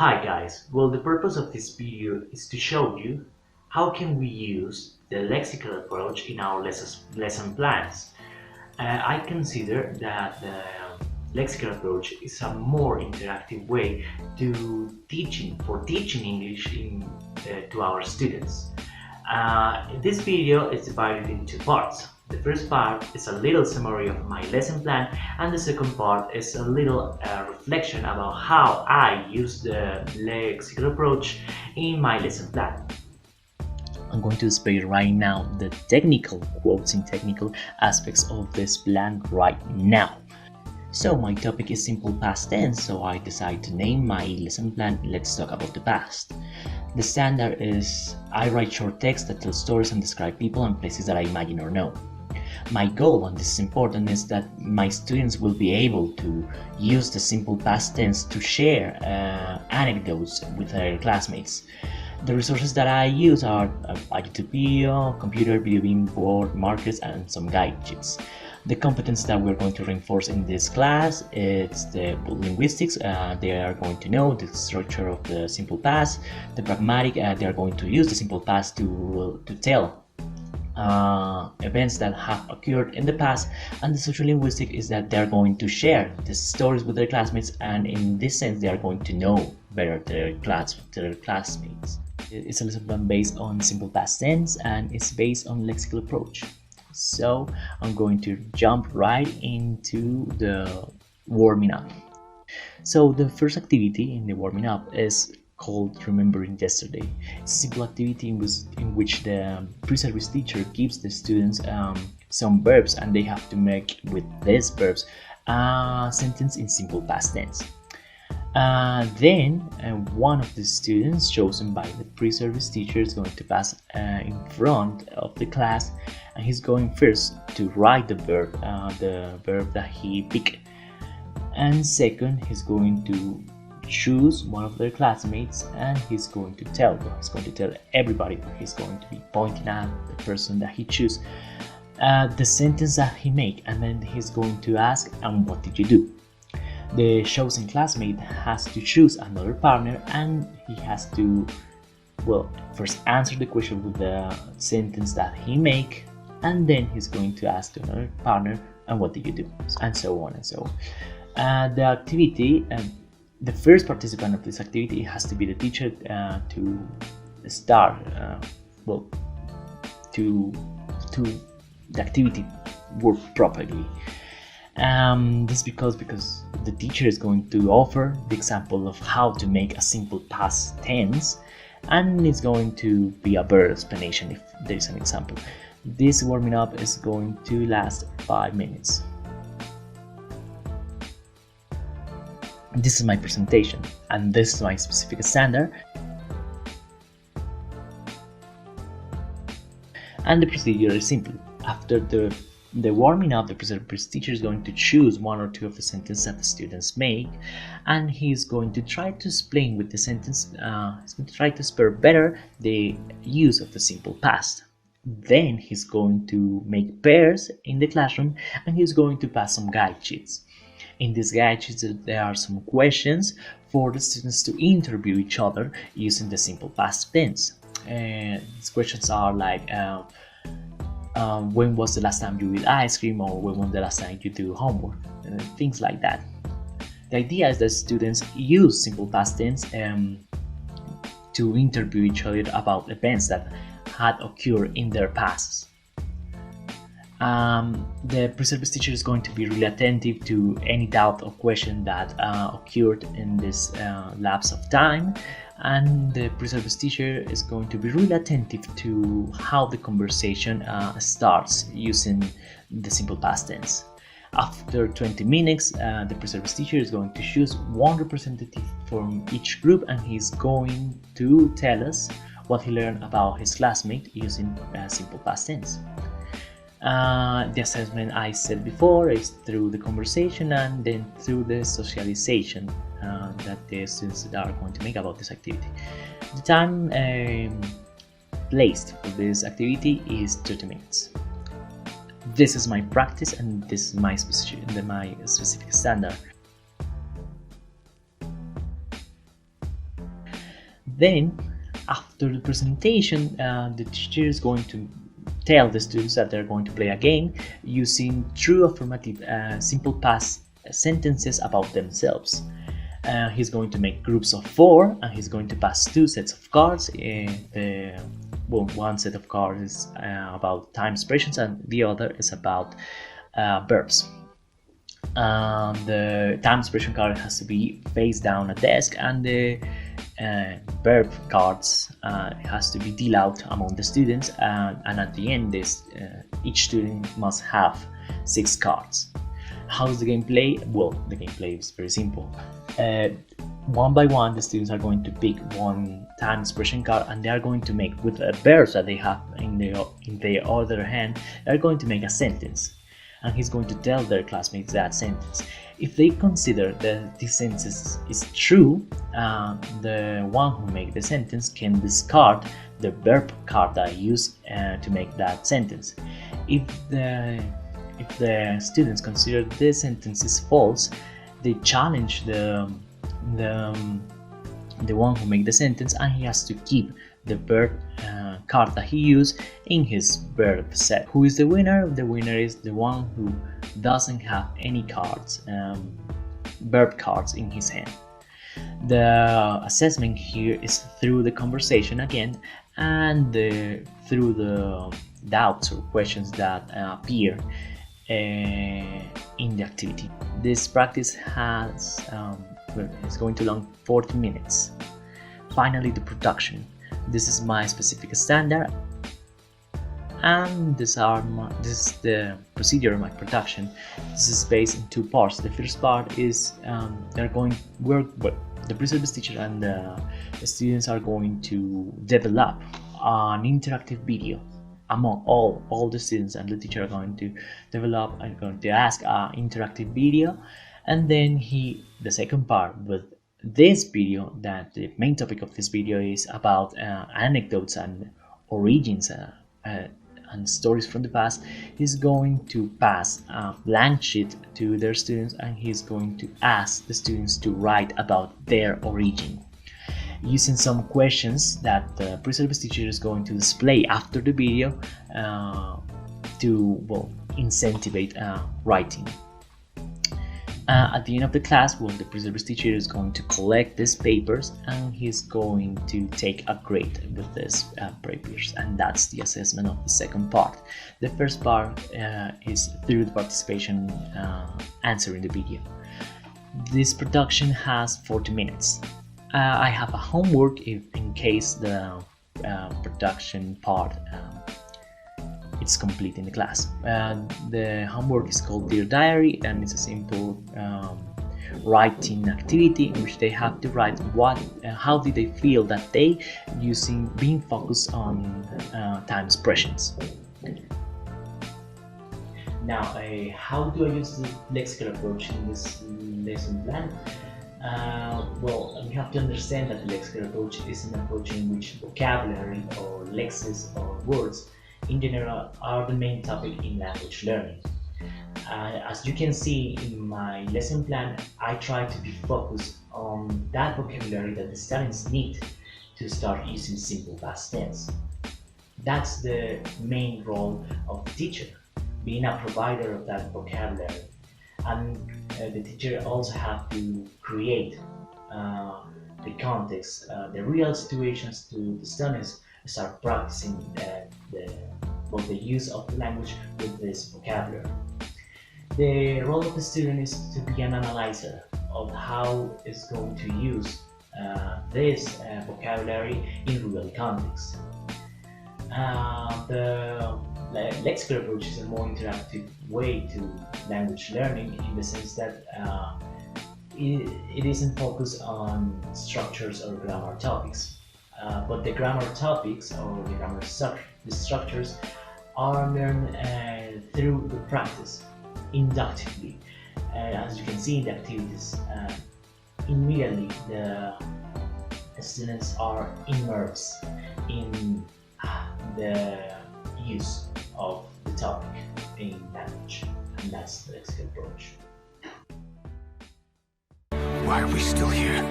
Hi guys, well the purpose of this video is to show you how can we use the lexical approach in our lesson plans. I consider that the lexical approach is a more interactive way for teaching English to our students. This video is divided into two parts. The first part is a little summary of my lesson plan, and the second part is a little reflection about how I use the lexical approach in my lesson plan. I'm going to display right now the technical quotes and technical aspects of this plan right now. So my topic is simple past tense, so I decide to name my lesson plan Let's Talk About the Past. The standard is I write short text that tells stories and describe people and places that I imagine or know. My goal, and this is important, is that my students will be able to use the simple past tense to share anecdotes with their classmates. The resources that I use are a YouTube video, computer, video beam, board, markers, and some guide sheets. The competence that we're going to reinforce in this class is the linguistics. They are going to know the structure of the simple past. The pragmatic, they are going to use the simple past to tell events that have occurred in the past, and the social linguistic is that they're going to share the stories with their classmates, and in this sense they are going to know better their classmates. It's a lesson plan based on simple past tense and it's based on lexical approach. So I'm going to jump right into the warming up. So the first activity in the warming up is called Remembering Yesterday. It's a simple activity in which the pre-service teacher gives the students some verbs, and they have to make with these verbs a sentence in simple past tense. Then one of the students chosen by the pre-service teacher is going to pass in front of the class, and he's going first to write the verb that he picked, and second he's going to choose one of their classmates and he's going to tell everybody, but he's going to be pointing at the person that he chooses the sentence that he made, and then he's going to ask, and what did you do? The chosen classmate has to choose another partner, and he has to first answer the question with the sentence that he make, and then he's going to ask another partner, and what did you do? And so on and so on. The activity, the first participant of this activity has to be the teacher to start to the activity work properly. This because the teacher is going to offer the example of how to make a simple past tense, and it's going to be a bird explanation if there is an example. This warming up is going to last 5 minutes. This is my presentation, and this is my specific standard. And the procedure is simple. After the warming up, the pre-service teacher is going to choose one or two of the sentences that the students make, and he's going to try to explain with the sentence, he's going to try to spur better the use of the simple past. Then he's going to make pairs in the classroom, and he's going to pass some guide sheets. In these guide sheets there are some questions for the students to interview each other using the simple past tense. These questions are like when was the last time you eat ice cream, or when was the last time you do homework, things like that. The idea is that students use simple past tense to interview each other about events that had occurred in their past. The pre-service teacher is going to be really attentive to any doubt or question that occurred in this lapse of time, and the pre-service teacher is going to be really attentive to how the conversation starts using the simple past tense. After 20 minutes, the pre-service teacher is going to choose one representative from each group, and he's going to tell us what he learned about his classmate using simple past tense. The assessment I said before is through the conversation and then through the socialization that the students are going to make about this activity. The time placed for this activity is 30 minutes. This is my practice, and this is my specific standard. Then, after the presentation, the teacher is going to tell the students that they're going to play a game using true affirmative simple past sentences about themselves. He's going to make groups of 4, and he's going to pass 2 sets of cards. One set of cards is about time expressions, and the other is about verbs. The time expression card has to be face down a desk, and the verb cards has to be dealt out among the students, and at the end each student must have 6 cards. How is the gameplay? Well, the gameplay is very simple. One by one, the students are going to pick one time expression card, and they are going to make, with verbs that they have in their other hand, they're going to make a sentence, and he's going to tell their classmates that sentence. If they consider that this sentence is true, the one who makes the sentence can discard the verb card that I used to make that sentence. If the students consider the sentence is false, they challenge the one who made the sentence, and he has to keep the verb card that he used in his verb set. Who is the winner? The winner is the one who doesn't have any cards, verb cards in his hand. The assessment here is through the conversation again, and through the doubts or questions that appear in the activity. This practice is going to long 40 minutes. Finally, the production. This is my specific standard, and this is the procedure of my production. This is based in 2 parts. The first part is the pre-service teacher and the students are going to develop an interactive video. Among all the students and the teacher are going to develop and going to ask an interactive video, and then the second part with this video, that the main topic of this video is about anecdotes and origins and stories from the past. He's going to pass a blank sheet to their students, and he's going to ask the students to write about their origin, using some questions that the pre-service teacher is going to display after the video to incentivize writing. At the end of the class, the pre-service teacher is going to collect these papers, and he's going to take a grade with these papers, and that's the assessment of the second part. The first part is through the participation answering the video. This production has 40 minutes. I have a homework in case the production part it's complete in the class. The homework is called Dear Diary, and it's a simple writing activity in which they have to write how did they feel that day, being focused on time expressions. Now, how do I use the lexical approach in this lesson plan? We have to understand that the lexical approach is an approach in which vocabulary or lexes or words in general are the main topic in language learning. As you can see in my lesson plan, I try to be focused on that vocabulary that the students need to start using simple past tense. That's the main role of the teacher, being a provider of that vocabulary. And the teacher also have to create the context, the real situations to the students start practicing the use of the language with this vocabulary. The role of the student is to be an analyzer of how it's going to use this vocabulary in real context. The lexical approach is a more interactive way to language learning, in the sense that it isn't focused on structures or grammar topics, but the grammar topics or the grammar structures are learned through the practice, inductively. As you can see in the activities, immediately the students are immersed in the use of the topic in language, and that's the lexical approach. Why are we still here?